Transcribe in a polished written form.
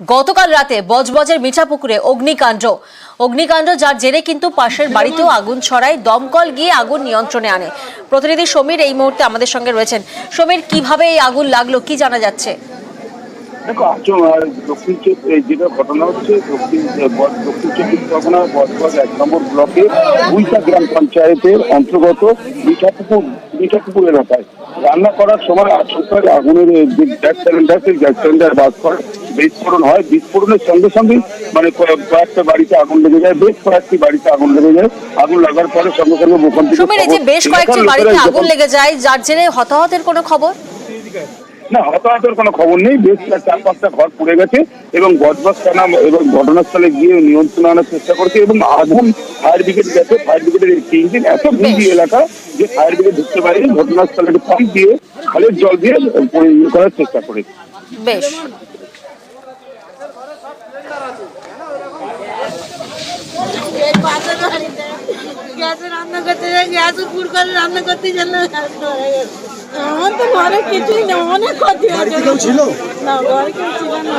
গতকাল রাতে বজবজের মিঠাপুকুরে অগ্নিকাণ্ড যার জেরে কিন্তু পাশের বাড়িতেও আগুন ছড়ায়। দমকল গিয়ে আগুন নিয়ন্ত্রণে আনে। প্রতিনিধি সমীর এই মুহূর্তে আমাদের সঙ্গে রয়েছেন। সমীর, কিভাবে এই আগুন লাগলো, কি জানা যাচ্ছে? দেখো দক্ষিণ যেটা ঘটনা হচ্ছে দক্ষিণ চব্বিশ পরগনার বজবজ 1 নম্বর ব্লকে বুইটা গ্রাম পঞ্চায়েতের অন্তর্গত মিঠাপুকুর এলাকায় রান্না করার সময় আচমকায় আগুনের যে গ্যাস সিলিন্ডার বাস করে বিস্ফোরণ হয়। বিস্ফোরণের সঙ্গে সঙ্গে মানে কয়েকটা বাড়িতে আগুন লেগে যায়, বেশ কয়েকটি বাড়িতে আগুন লেগে যায়। আগুন লাগার পরে সঙ্গে সঙ্গে ওখান থেকে সমীর, এই যে বেশ কয়েকটি বাড়িতে আগুন লেগে যায়, যার জেরে হতাহতের কোনো খবর? না, হতাহতের কোনো খবর নেই। বেশ 4-5টা ঘর পুড়ে গেছে এবং বজবজ থানা এবং ঘটনাস্থলে গিয়ে নিয়ন্ত্রণ আনার চেষ্টা করছে এবং আগুন ফায়ার ব্রিগেড গেছে। ফায়ার ব্রিগেডের একটি ইঞ্জিন এত ভিড় এলাকা যে ফায়ার ব্রিগেড ঢুকতে পারেনি। ঘটনাস্থলে পাম্প দিয়ে খালের জল দিয়ে করার চেষ্টা করেছে। বেশ, রান্না করতে গ্যাস উপর করে রান্না করতে গেলে আমার তো ঘরে কিছুই না, অনেক ক্ষতি হয়েছে। ছিল না, ঘরে কেউ ছিল না।